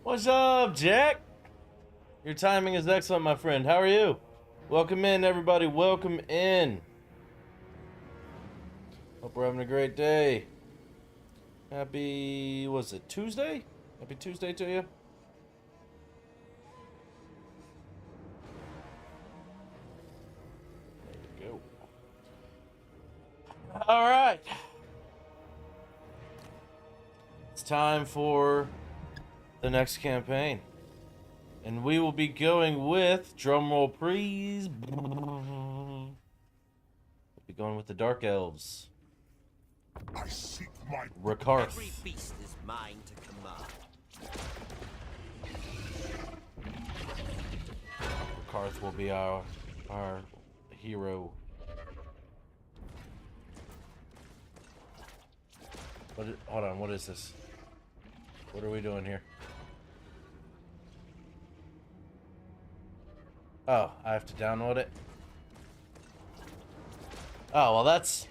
What's up, Jack? Your timing is excellent, my friend. How are you? Welcome in, everybody. Welcome in. Hope we're having a great day. Happy, was it Tuesday? Happy Tuesday to you. There we go. All right. It's time for the next campaign. And we will be going with, drumroll please, we'll be going with the Dark Elves. I seek my Rakarth. Every beast is mine to command. Rakarth will be our hero. Hold on, what is this? What are we doing here? Oh, I have to download it? Oh, well that's...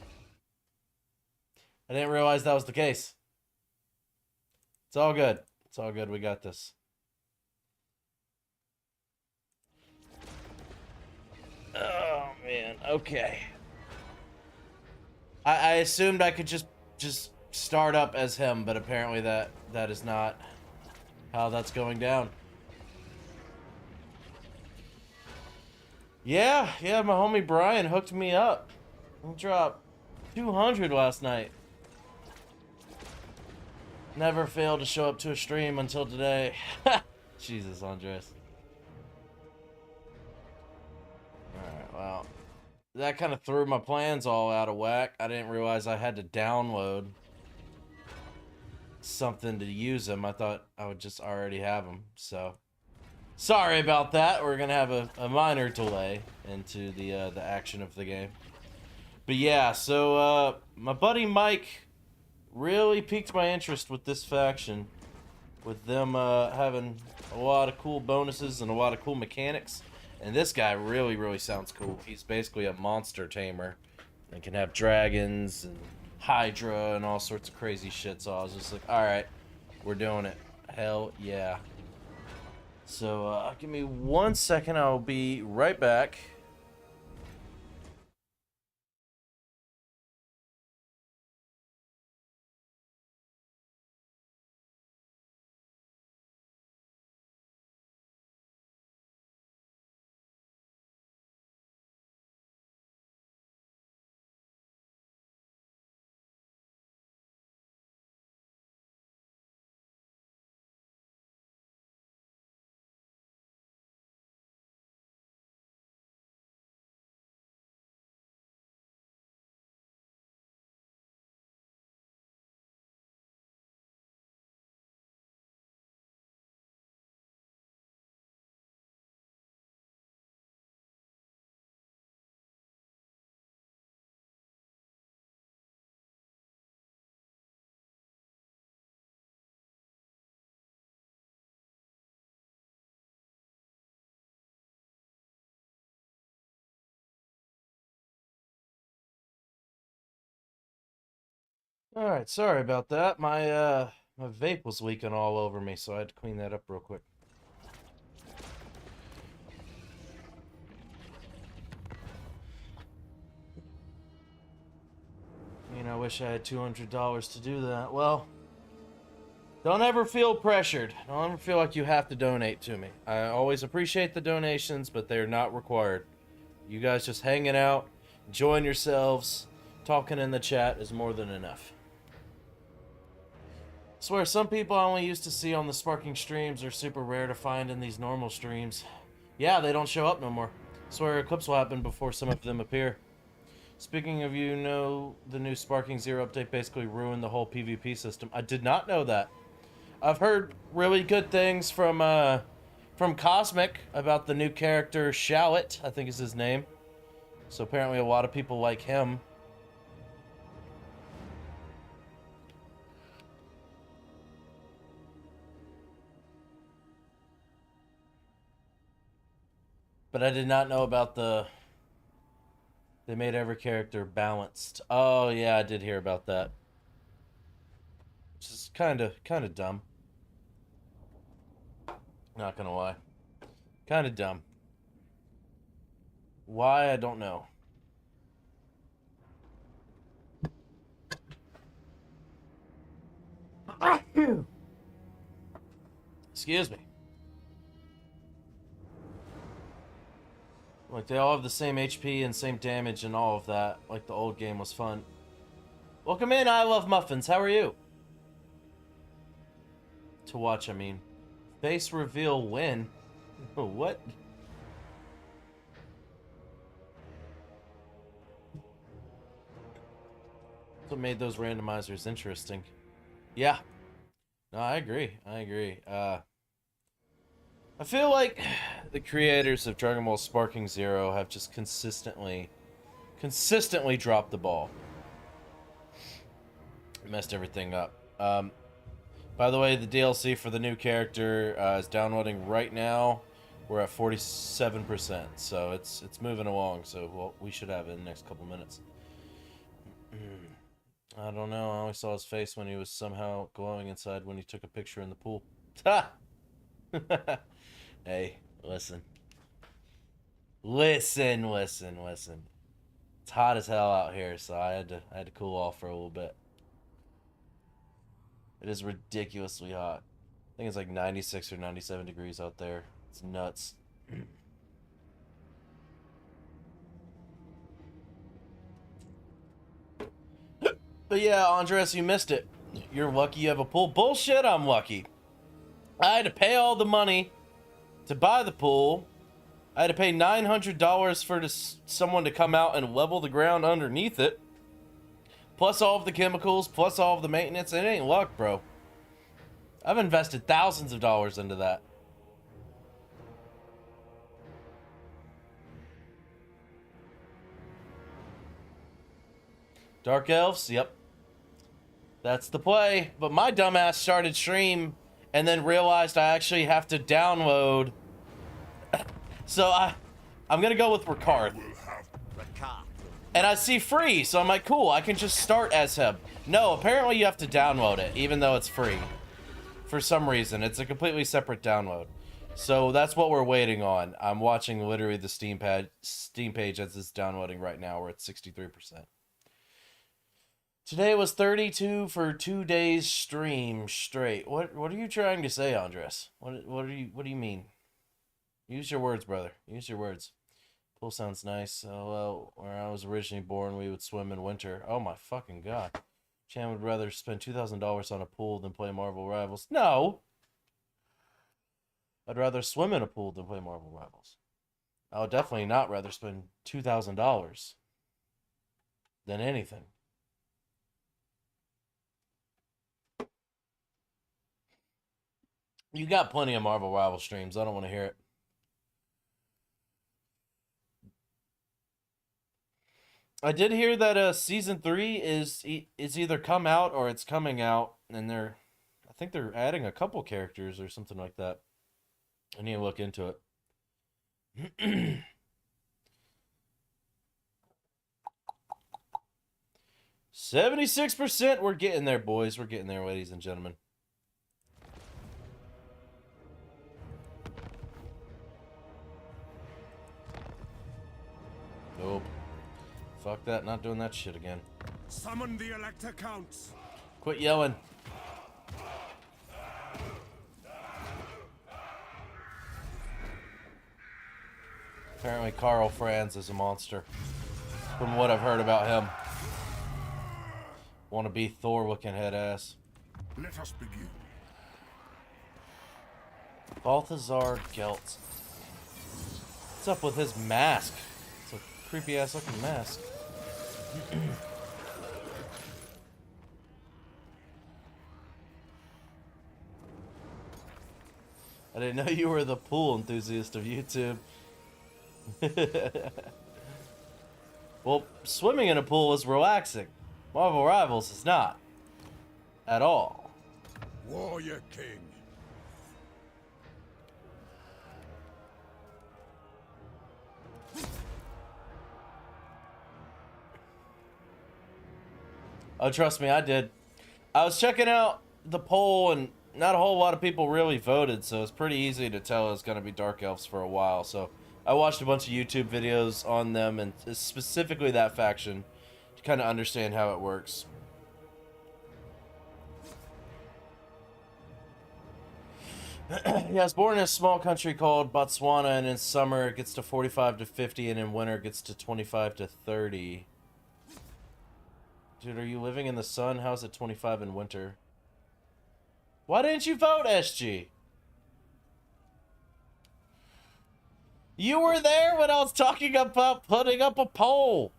I didn't realize that was the case. It's all good. It's all good, we got this. Oh, man, okay. I assumed I could just start up as him, but apparently that is not how that's going down. Yeah, my homie Brian hooked me up. I dropped 200 last night. Never failed to show up to a stream until today. Jesus, Andres. Alright, well. That kind of threw my plans all out of whack. I didn't realize I had to download something to use them. I thought I would just already have them, so... Sorry about that. We're gonna have a minor delay into the action of the game. But yeah, so my buddy Mike really piqued my interest with this faction, with them having a lot of cool bonuses and a lot of cool mechanics. And this guy really sounds cool. He's basically a monster tamer and can have dragons and Hydra and all sorts of crazy shit. So I was just like, all right, we're doing it. Hell yeah. So, give me 1 second, I'll be right back. Alright, sorry about that. My vape was leaking all over me, so I had to clean that up real quick. I wish I had $200 to do that. Well, don't ever feel pressured. Don't ever feel like you have to donate to me. I always appreciate the donations, but they're not required. You guys just hanging out, enjoying yourselves, talking in the chat is more than enough. I swear, some people I only used to see on the Sparking streams are super rare to find in these normal streams. Yeah, they don't show up no more. I swear Eclipse will happen before some of them appear. Speaking of, the new Sparking Zero update basically ruined the whole PvP system. I did not know that. I've heard really good things from Cosmic about the new character Shallot, I think is his name. So apparently a lot of people like him. But I did not know about they made every character balanced. Oh yeah, I did hear about that. Which is kind of dumb. Not gonna lie. Kind of dumb. Why, I don't know. Excuse me. Like, they all have the same HP and same damage and all of that. Like, the old game was fun. Welcome in, I Love Muffins. How are you? To watch, I mean. Face reveal win? What? That's what made those randomizers interesting. Yeah. No, I agree. I agree. I feel like the creators of Dragon Ball Sparking Zero have just consistently dropped the ball. Messed everything up. By the way, the DLC for the new character is downloading right now. We're at 47%, so it's moving along. So we should have it in the next couple minutes. I don't know. I only saw his face when he was somehow glowing inside when he took a picture in the pool. Ha! Hey, listen. Listen. It's hot as hell out here, so I had to cool off for a little bit. It is ridiculously hot. I think it's like 96 or 97 degrees out there. It's nuts. But yeah, Andres, you missed it. You're lucky you have a pool. Bullshit, I'm lucky. I had to pay all the money to buy the pool. I had to pay $900 for someone to come out and level the ground underneath it. Plus all of the chemicals, plus all of the maintenance. It ain't luck, bro. I've invested thousands of dollars into that. Dark Elves? Yep. That's the play. But my dumbass started stream and then realized I actually have to download. So I'm gonna go with Ricard. And I see free, so I'm like, cool, I can just start as him. No, apparently you have to download it, even though it's free. For some reason, it's a completely separate download. So that's what we're waiting on. I'm watching literally the Steam page as it's downloading right now. We're at 63%. Today was 32 for 2 days stream straight. What are you trying to say, Andres? What do you mean? Use your words, brother. Use your words. Pool sounds nice. Oh, well, where I was originally born, we would swim in winter. Oh my fucking god. Chan would rather spend $2,000 on a pool than play Marvel Rivals. No! I'd rather swim in a pool than play Marvel Rivals. I would definitely not rather spend $2,000 than anything. You got plenty of Marvel Rival streams. I don't want to hear it. I did hear that season 3 is either come out or it's coming out, and I think they're adding a couple characters or something like that. I need to look into it. 76%. We're getting there, boys. We're getting there, ladies and gentlemen. Nope. Fuck that, not doing that shit again. Summon the Elector Counts. Quit yelling. Apparently Carl Franz is a monster. From what I've heard about him. Wanna be Thor looking head ass. Let us begin. Balthazar Gelt. What's up with his mask? It's a creepy ass looking mask. I didn't know you were the pool enthusiast of YouTube. Well, swimming in a pool is relaxing. Marvel Rivals is not. At all. Warrior King. Oh, trust me, I did. I was checking out the poll, and not a whole lot of people really voted, so it's pretty easy to tell it's going to be Dark Elves for a while. So I watched a bunch of YouTube videos on them, and specifically that faction, to kind of understand how it works. Yeah, I was born in a small country called Botswana, and in summer it gets to 45 to 50, and in winter it gets to 25 to 30. Dude, are you living in the sun? How's it 25 in winter? Why didn't you vote, SG? You were there when I was talking about putting up a poll.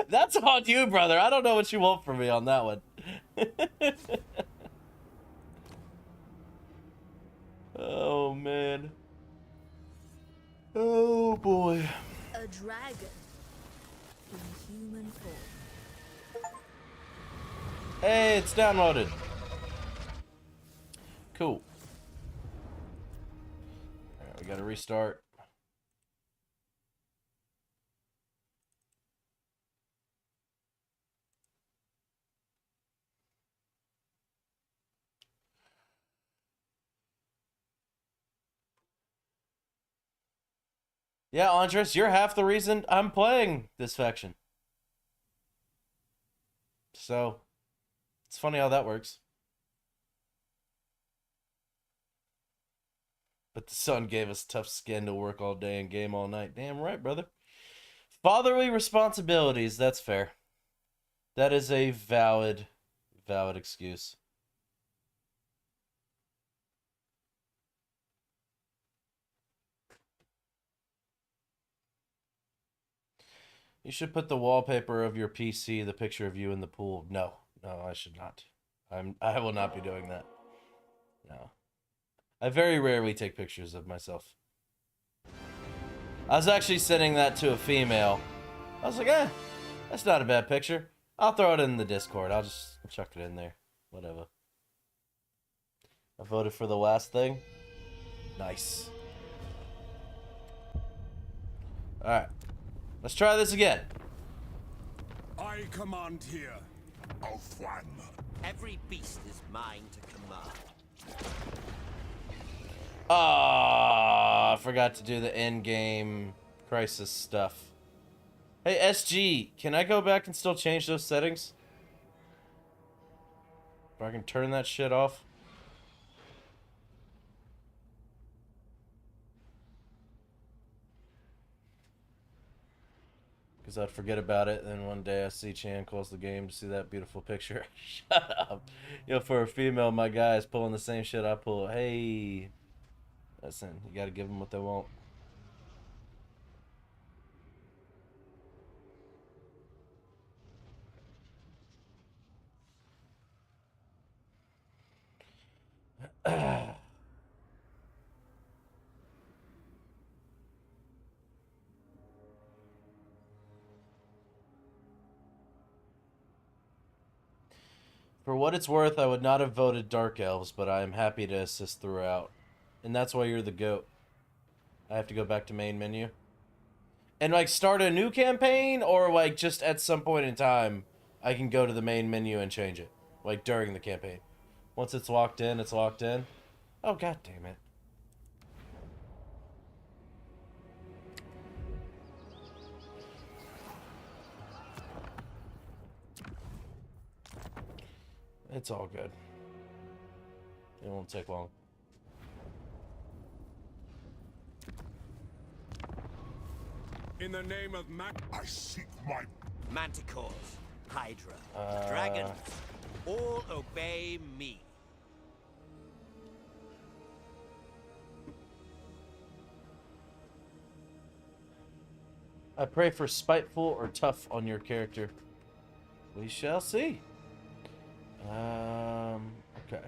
That's on you, brother. I don't know what you want from me on that one. Oh, man. Oh, boy. A dragon in human form. Hey, it's downloaded. Cool. Alright, we gotta restart. Yeah, Andres, you're half the reason I'm playing this faction. So, it's funny how that works. But the sun gave us tough skin to work all day and game all night. Damn right, brother. Fatherly responsibilities, that's fair. That is a valid excuse. You should put the wallpaper of your PC, the picture of you in the pool. No, I should not. I will not be doing that. No. I very rarely take pictures of myself. I was actually sending that to a female. I was like, that's not a bad picture. I'll throw it in the Discord. I'll just chuck it in there. Whatever. I voted for the last thing. Nice. Alright. Let's try this again. I command here. Alfwan. Every beast is mine to command. Ah, I forgot to do the in-game crisis stuff. Hey, SG, can I go back and still change those settings? If I can turn that shit off. Because I'd forget about it, then one day I see Chan close the game to see that beautiful picture. Shut up. You know, for a female, my guy is pulling the same shit I pull. Hey. Listen, you gotta give them what they want. For what it's worth, I would not have voted Dark Elves, but I am happy to assist throughout. And that's why you're the GOAT. I have to go back to main menu. And, like, start a new campaign? Or, like, just at some point in time, I can go to the main menu and change it. Like, during the campaign. Once it's locked in, it's locked in. Oh, god damn it. It's all good. It won't take long. In the name of I seek my Manticores, Hydra, dragons, all obey me. I pray for spiteful or tough on your character. We shall see. Okay.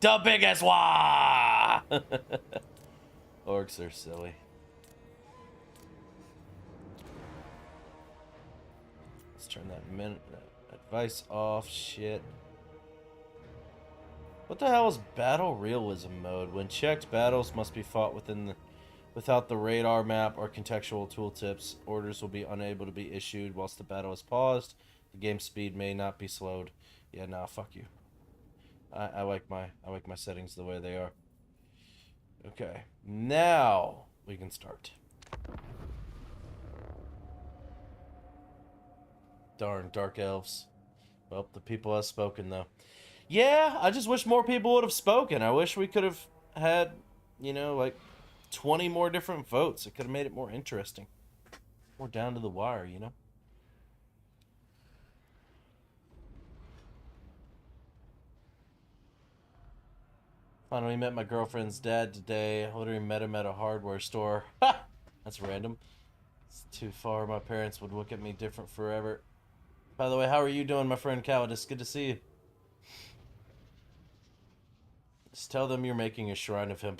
The biggest one! Orcs are silly. Let's turn that advice off. Shit. What the hell is battle realism mode? When checked, battles must be fought without the radar map or contextual tooltips. Orders will be unable to be issued whilst the battle is paused. The game speed may not be slowed. Yeah, nah, fuck you. I like my settings the way they are. Okay, now we can start. Darn dark elves. Well, the people have spoken though. Yeah, I just wish more people would have spoken. I wish we could have had, you know, like 20 more different votes. It could have made it more interesting. More down to the wire, you know? Finally met my girlfriend's dad today. I literally met him at a hardware store. Ha! That's random. It's too far. My parents would look at me different forever. By the way, how are you doing, my friend Cowardice? Good to see you. Just tell them you're making a shrine of him.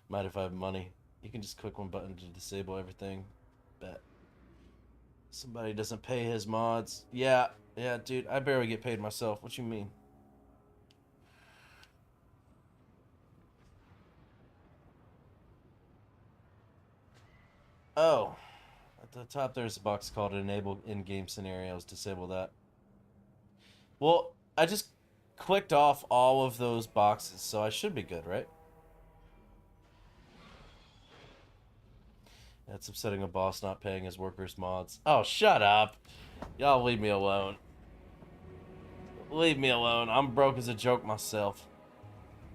Might if I have money. You can just click one button to disable everything. Bet. Somebody doesn't pay his mods. Yeah, dude, I barely get paid myself. What you mean? Oh. At the top there's a box called Enable In-Game Scenarios. Disable that. Well, I just clicked off all of those boxes, so I should be good, right? That's upsetting a boss not paying his workers mods. Oh, shut up. Y'all leave me alone. Leave me alone. I'm broke as a joke myself.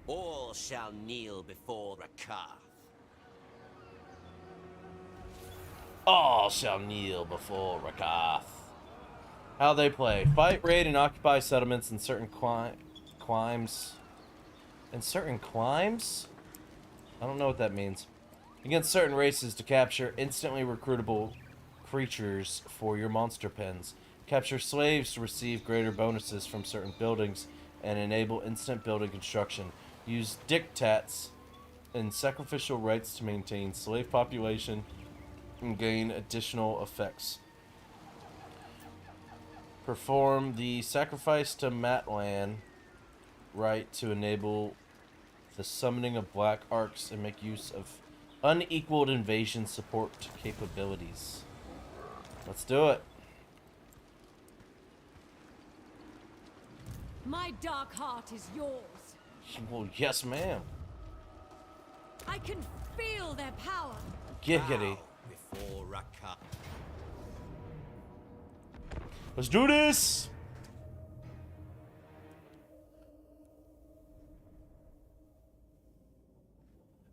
All shall kneel before Rakath. All shall kneel before Rakath. How they play. Fight, raid, and occupy settlements in certain climes. In certain climes? I don't know what that means. Against certain races to capture instantly recruitable creatures for your monster pens. Capture slaves to receive greater bonuses from certain buildings and enable instant building construction. Use dictats and sacrificial rites to maintain slave population and gain additional effects. Perform the sacrifice to Matlan rite to enable the summoning of black arcs and make use of unequaled invasion support capabilities. Let's do it. My dark heart is yours. Well, yes, ma'am. I can feel their power. Giggity. Bow before Rakath. Let's do this.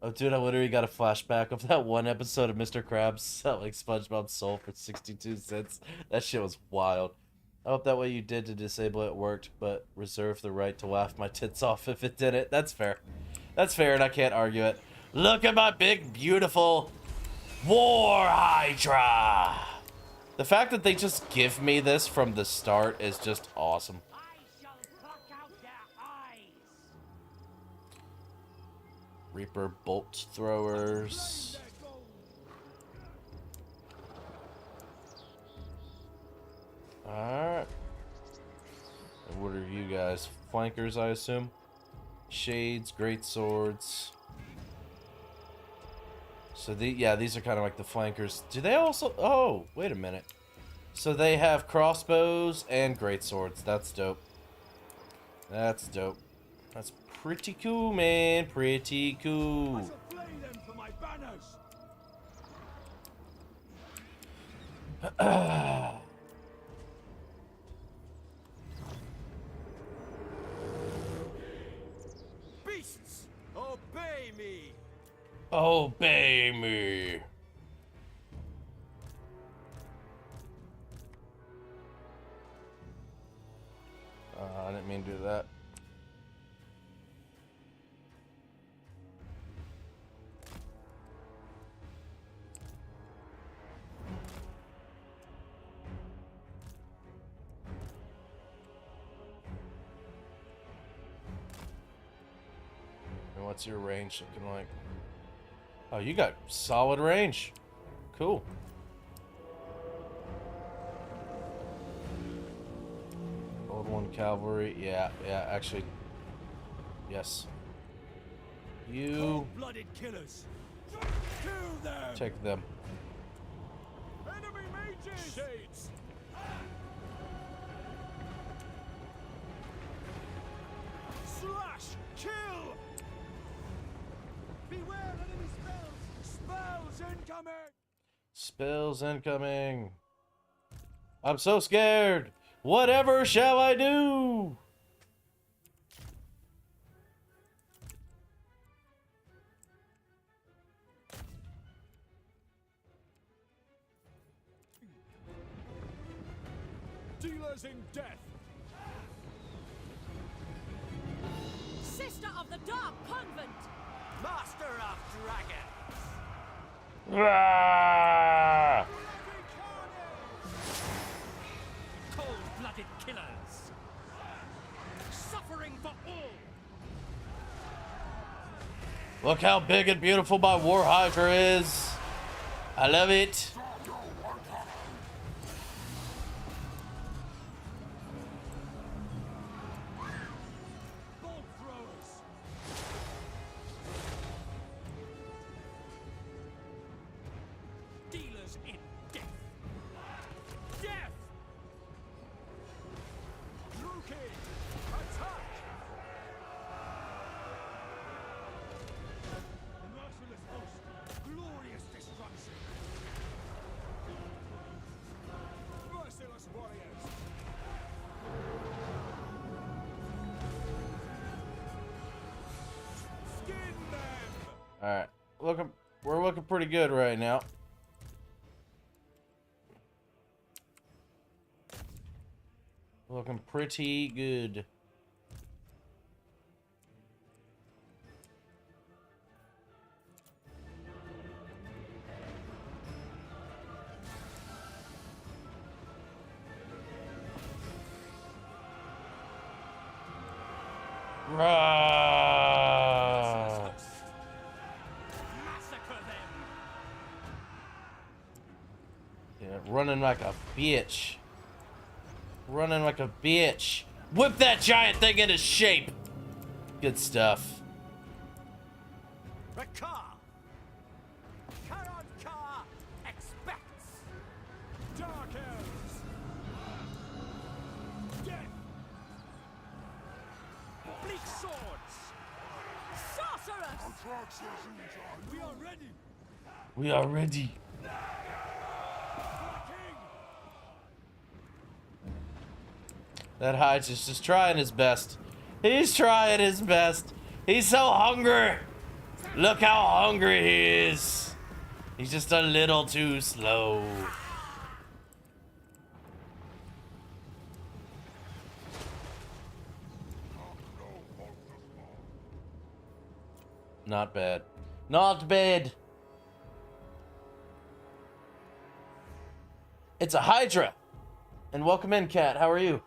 Oh, dude, I literally got a flashback of that one episode of Mr. Krabs selling SpongeBob Soul for 62 cents. That shit was wild. I hope that what you did to disable it worked, but reserve the right to laugh my tits off if it didn't. That's fair. That's fair, and I can't argue it. Look at my big, beautiful War Hydra! The fact that they just give me this from the start is just awesome. I shall pluck out their eyes. Reaper bolt throwers. Alright. And what are you guys? Flankers, I assume? Shades, great swords. So these are kind of like the flankers. Do they also... Oh, wait a minute. So they have crossbows and great swords. That's dope. That's dope. That's pretty cool, man. Pretty cool. I shall flay them for my banners. Beasts, obey me. Obey me. I didn't mean to do that. And what's your range looking like? Oh, you got solid range. Cool. Old one cavalry. Yeah, actually. Yes. You Blooded killers. Kill them. take them. Enemy mages. Shades. Slash. Kill. Beware enemy spells. Spells incoming. Spells incoming. I'm so scared. Whatever shall I do? Dealers in death. Sister of the Dark Convent! Master of Dragons! Ah! Cold-blooded killers! Suffering for all! Look how big and beautiful my War Hydra is. I love it. Bolt throwers. Dealers in death! Death! Druki. Attack. Merciless host. Glorious destruction. Merciless warriors. Skin them. All right, we're looking pretty good right now. Looking pretty good. Rah! Massacre them! Yeah, running like a bitch. Running like a bitch. Whip that giant thing into shape. Good stuff. Rakar! Karadkar expects! Dark elves. Death. Bleak swords! Sorcerers! We are ready. We are ready. For the king. That Hyde's just trying his best. He's trying his best. He's so hungry. Look how hungry he is. He's just a little too slow. Not bad. Not bad. It's a Hydra. And welcome in, Cat. How are you?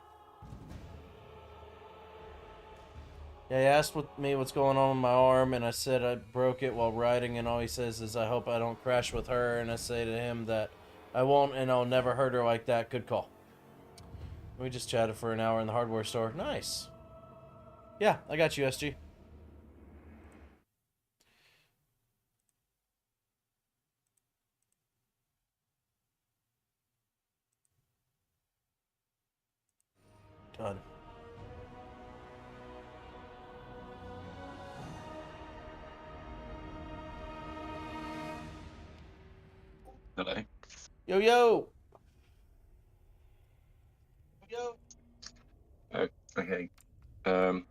Yeah, he asked me what's going on with my arm, and I said I broke it while riding, and all he says is, I hope I don't crash with her, and I say to him that I won't, and I'll never hurt her like that. Good call. We just chatted for an hour in the hardware store. Nice. Yeah, I got you, SG. Done. Hello. Yo, yo! Yo! Oh, okay.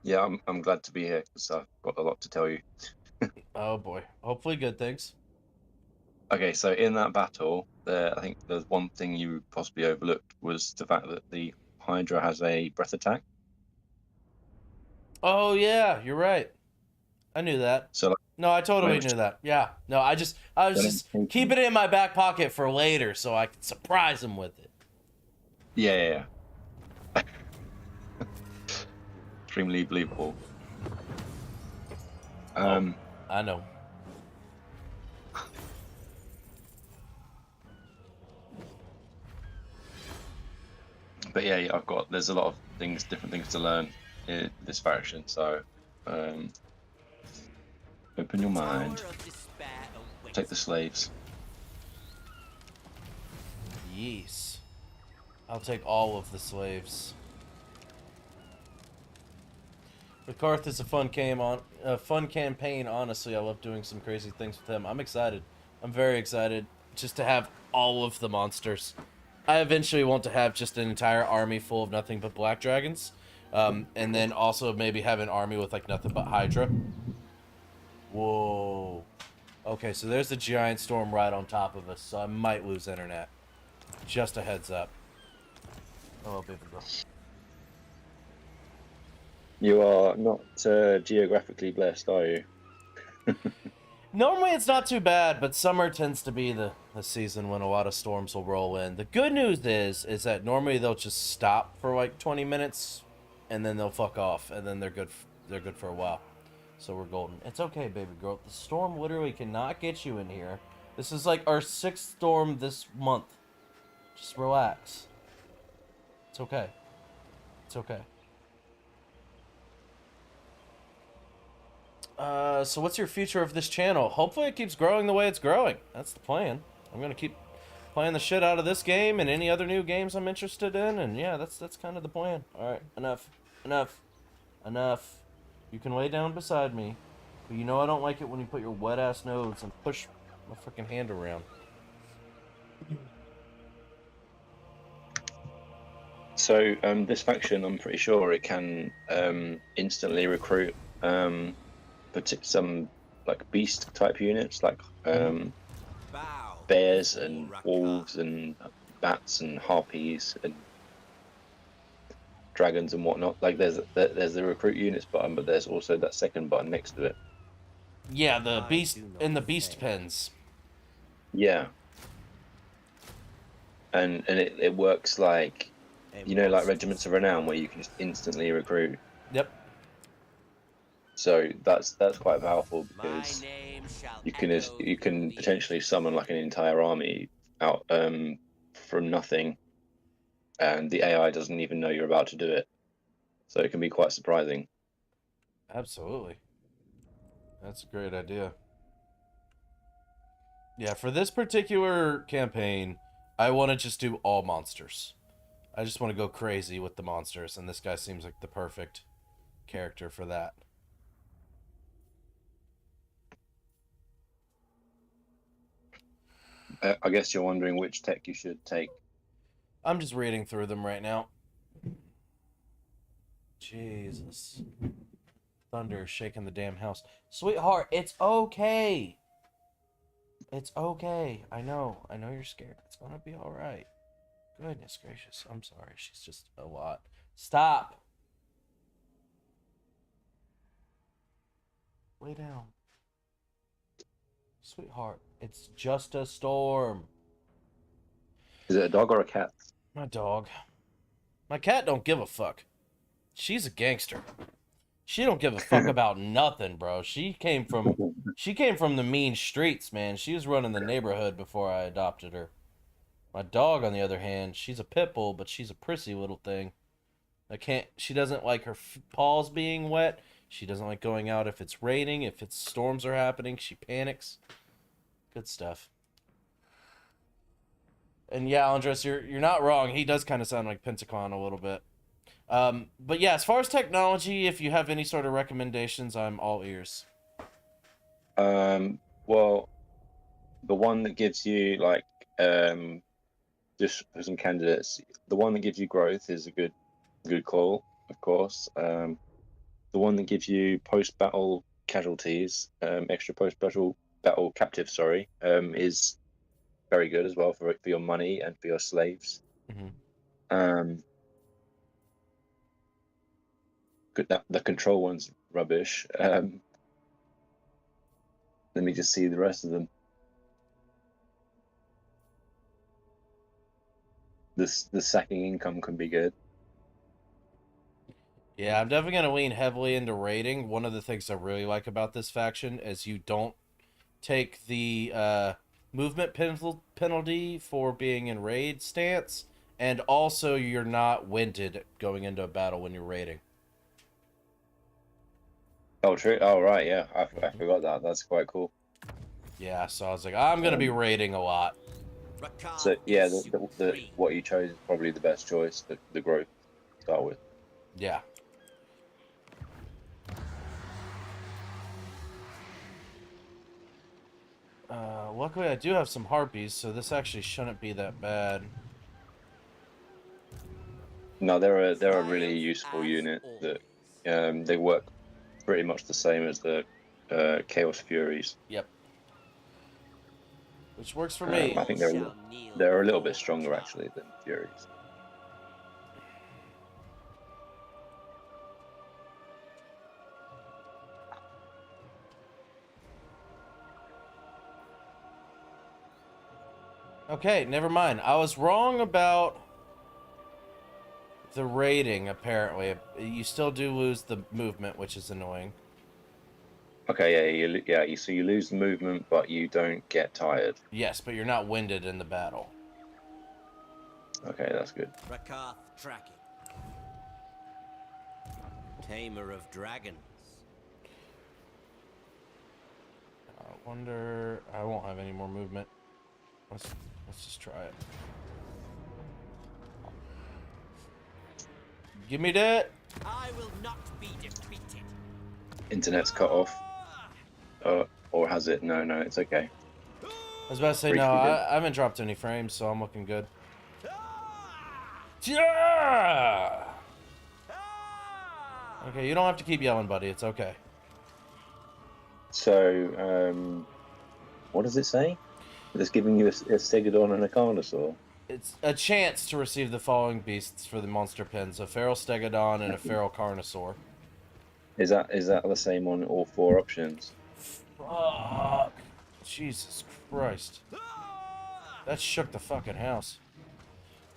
Yeah, I'm glad to be here because I've got a lot to tell you. Oh, boy. Hopefully good things. Okay, so in that battle, I think there's one thing you possibly overlooked was the fact that the Hydra has a breath attack. Oh, yeah, you're right. I knew that. So, like, No, I totally When- knew that. Yeah. No, I was just keeping it in my back pocket for later so I could surprise him with it. yeah. Extremely believable. I know. But yeah, there's a lot of different things to learn in this faction. So Open your mind. Tower of Despair awaits. Take the slaves. Yes. I'll take all of the slaves. The Karth is a fun campaign. Honestly, I love doing some crazy things with him. I'm excited. I'm very excited just to have all of the monsters. I eventually want to have just an entire army full of nothing but black dragons, and then also maybe have an army with like nothing but Hydra. Whoa. Okay, so there's the giant storm right on top of us, so I might lose internet. Just a heads up. Oh, baby girl. You are not geographically blessed, are you? Normally it's not too bad, but summer tends to be the season when a lot of storms will roll in. The good news is that normally they'll just stop for like 20 minutes, and then they'll fuck off, and then they're good for a while. So we're golden. It's okay, baby girl. The storm literally cannot get you in here. This is like our 6th storm this month. Just relax. It's okay. It's okay. So what's your future of this channel? Hopefully it keeps growing the way it's growing. That's the plan. I'm gonna keep playing the shit out of this game and any other new games I'm interested in, and yeah, that's kind of the plan. Alright, enough. You can lay down beside me, but you know I don't like it when you put your wet ass nose and push my freaking hand around. So this faction, I'm pretty sure it can instantly recruit some like beast type units, like Bow bears and before wolves Rakar. and bats and harpies and dragons and whatnot. Like there's the recruit units button, but there's also that second button next to it. Yeah, the I beast do not in the beast say. pens. Yeah. And it works like, you know, like Regiments of Renown, where you can just instantly recruit. Yep. So that's quite powerful, My because name shall you can echo you can through the potentially summon like an entire army out from nothing, and the AI doesn't even know you're about to do it. So it can be quite surprising. Absolutely. That's a great idea. Yeah, for this particular campaign, I want to just do all monsters. I just want to go crazy with the monsters, and this guy seems like the perfect character for that. I guess you're wondering which tech you should take. I'm just reading through them right now. Jesus. Thunder is shaking the damn house. Sweetheart, it's okay. It's okay. I know you're scared. It's gonna be alright. Goodness gracious. I'm sorry. She's just a lot. Stop. Lay down. Sweetheart, it's just a storm. Is it a dog or a cat? My dog. My cat don't give a fuck. She's a gangster. She don't give a fuck about nothing, bro. She came from the mean streets, man. She was running the neighborhood before I adopted her. My dog, on the other hand, she's a pit bull, but she's a prissy little thing. She doesn't like her paws being wet. She doesn't like going out if it's raining, if storms are happening. She panics. Good stuff. And yeah, Andres, you're not wrong. He does kind of sound like Pentacon a little bit. But yeah, as far as technology, if you have any sort of recommendations, I'm all ears. Well, the one that gives you like just for some candidates, the one that gives you growth is a good call, of course. The one that gives you post-battle casualties, extra post-battle captives, is very good as well for your money and for your slaves. Mm-hmm. The control one's rubbish. Let me just see the rest of them. The sacking income can be good. Yeah, I'm definitely going to lean heavily into raiding. One of the things I really like about this faction is you don't take the movement penalty for being in raid stance, and also you're not winded going into a battle when you're raiding. Oh, true. Oh, right. Yeah, I forgot that. That's quite cool. Yeah, so I was like, I'm gonna be raiding a lot. Rakar So yeah, is the supreme. what you chose is probably the best choice. The growth to start with. Yeah. Luckily I do have some harpies, so this actually shouldn't be that bad. No, they're a really Triumph useful as unit always. that they work pretty much the same as the Chaos Furies. Yep. Which works for me. I think All shall kneel they're a little bit before stronger Rakar. actually than Furies. Okay, never mind. I was wrong about the rating, apparently. You still do lose the movement, which is annoying. Okay, so you lose the movement, but you don't get tired. Yes, but you're not winded in the battle. Okay, that's good. Rakar tracking. Tamer of dragons. I wonder... I won't have any more movement. Let's just try it. Give me that! I will not be defeated. Internet's cut off. Or has it? No, it's okay. I was about to say, no, I haven't dropped any frames, so I'm looking good. Yeah! Okay, you don't have to keep yelling, buddy. It's okay. So, what does it say? It's giving you a Stegodon and a Carnosaur. It's a chance to receive the following beasts for the monster pins: a feral stegodon and a feral carnosaur. Is that the same on all 4 options? Fuck. Jesus Christ. That shook the fucking house.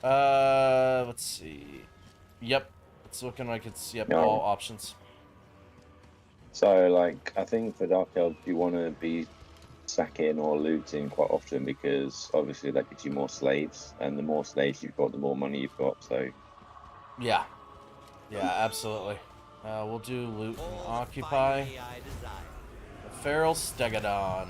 Let's see. Yep. It's looking like it's, yep, No. all options. So, like, I think for Dark Elves, you want to be sacking or looting quite often because obviously that gives you more slaves, and the more slaves you've got, the more money you've got. So, Yeah. Yeah, absolutely. We'll do loot and All the occupy. finery I desire. The feral stegodon.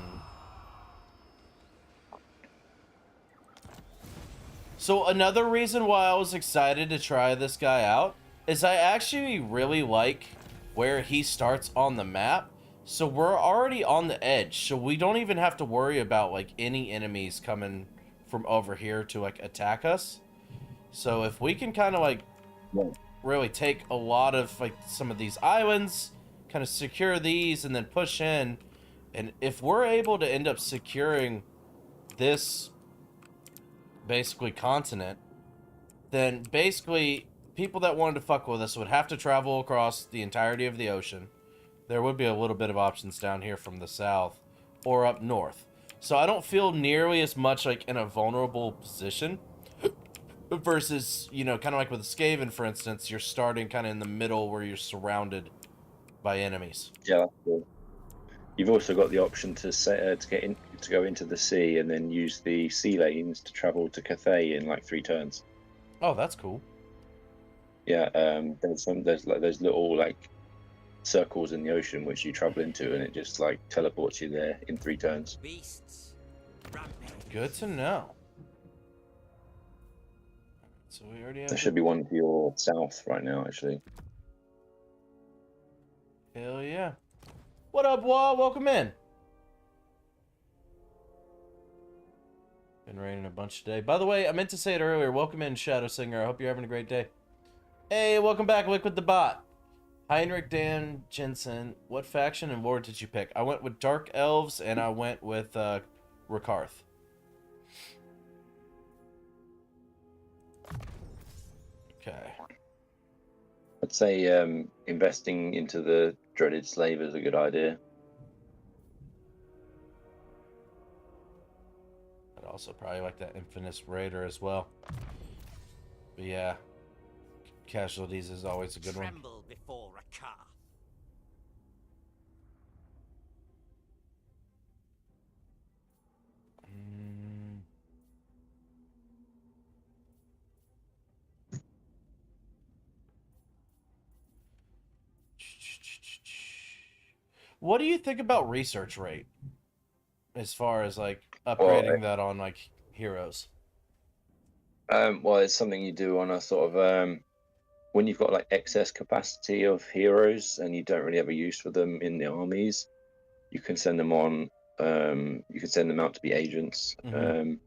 So another reason why I was excited to try this guy out is I actually really like where he starts on the map. So we're already on the edge, so we don't even have to worry about like any enemies coming from over here to like attack us. So if we can kind of like really take a lot of like some of these islands, kind of secure these and then push in, and if we're able to end up securing this basically continent, then basically people that wanted to fuck with us would have to travel across the entirety of the ocean. There would be a little bit of options down here from the south or up north. So I don't feel nearly as much like in a vulnerable position versus, you know, kind of like with Skaven, for instance, you're starting kind of in the middle where you're surrounded by enemies. yeah, that's cool. You've also got the option to go into the sea and then use the sea lanes to travel to Cathay in like 3 turns. Oh, that's cool. Yeah, there's like those little like circles in the ocean which you travel into, and it just like teleports you there in 3 turns. Beasts. Rampage. Good to know. So we already have There should be one to your south right now, actually. Hell yeah. What up, Wall? Welcome in. Been raining a bunch today. By the way, I meant to say it earlier. Welcome in, Shadow Singer. I hope you're having a great day. Hey, welcome back, Liquid the Bot. Heinrich Dan Jensen. What faction and lord did you pick? I went with Dark Elves, and I went with Rakarth. Okay. I'd say investing into the dreaded slave is a good idea. I'd also probably like that Infamous Raider as well. But yeah, casualties is always a good one. Tremble before Rakar. Mm. What do you think about research rate? As far as like Well, upgrading that on like heroes. well, it's something you do on a sort of when you've got like excess capacity of heroes and you don't really have a use for them in the armies, you can send them on. You can send them out to be agents. Mhm.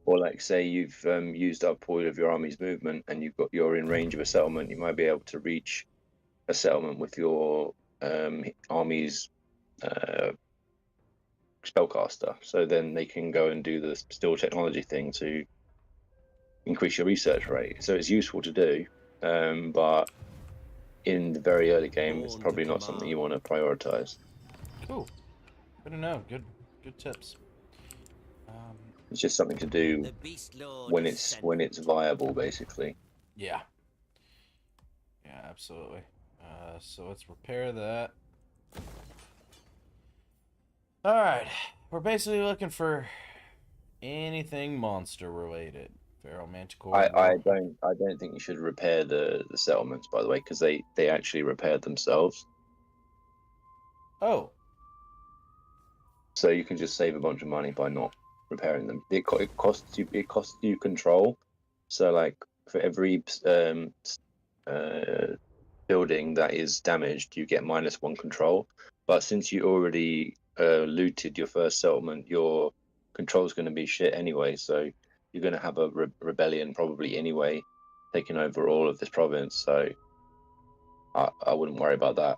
Or like say you've used up all of your army's movement and you're in range of a settlement, you might be able to reach a settlement with your army's spellcaster. So then they can go and do the still technology thing to increase your research rate. So it's useful to do, but in the very early game, it's Born to probably not something you want to prioritize. Cool. Good to know. Good tips. It's just something to do The Beast Lord when is it's sent. when it's viable, basically. Yeah. Yeah, absolutely. So let's repair that. All right. We're basically looking for anything monster related. Feral Manticore. I don't think you should repair the settlements, by the way, because they actually repaired themselves. Oh. So you can just save a bunch of money by not repairing them. It costs you control. So like for every building that is damaged, you get -1 control. But since you already looted your first settlement, your control's going to be shit anyway. So you're going to have a rebellion probably anyway, taking over all of this province. So I wouldn't worry about that.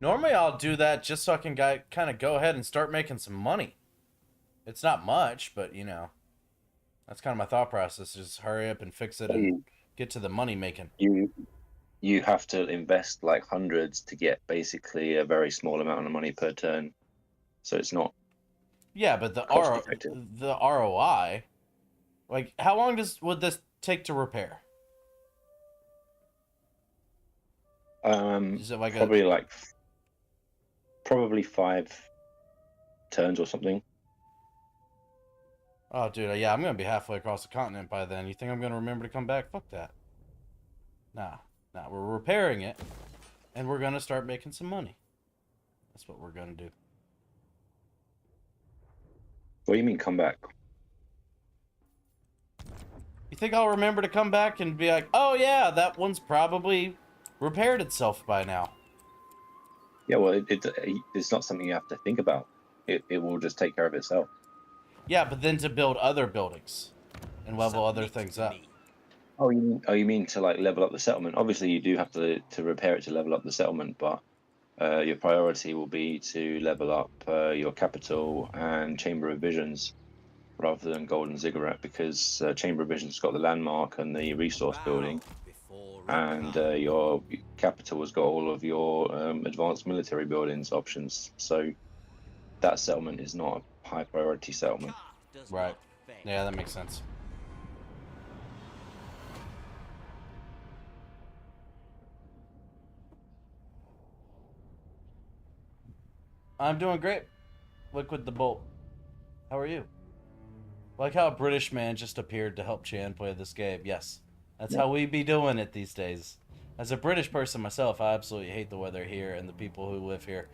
Normally I'll do that just so I can kind of go ahead and start making some money. It's not much, but you know, that's kind of my thought process. Just hurry up and fix it and get to the money making. You have to invest like hundreds to get basically a very small amount of money per turn. So it's not. Yeah, but Cost effective. the ROI, like how long would this take to repair? Is it like probably 5 turns or something. Oh, dude, yeah, I'm gonna be halfway across the continent by then. You think I'm gonna remember to come back? Fuck that. Nah, we're repairing it, and we're gonna start making some money. That's what we're gonna do. What do you mean come back? You think I'll remember to come back and be like, oh yeah, that one's probably repaired itself by now? Yeah, well, it's not something you have to think about. It will just take care of itself. Yeah, but then to build other buildings and level other Submit things to up. me. Oh, you mean to like level up the settlement? Obviously, you do have to repair it to level up the settlement, but your priority will be to level up your capital and Chamber of Visions rather than Golden Ziggurat, because Chamber of Visions got the landmark and the resource building, Bow before and reply. your capital has got all of your advanced military buildings options. So that settlement is not a high priority settlement. Calf does Right. not fail. Yeah, that makes sense. I'm doing great. Liquid the Bolt. How are you? Like how a British man just appeared to help Chan play this game. Yes, that's how we be doing it these days. As a British person myself, I absolutely hate the weather here and the people who live here.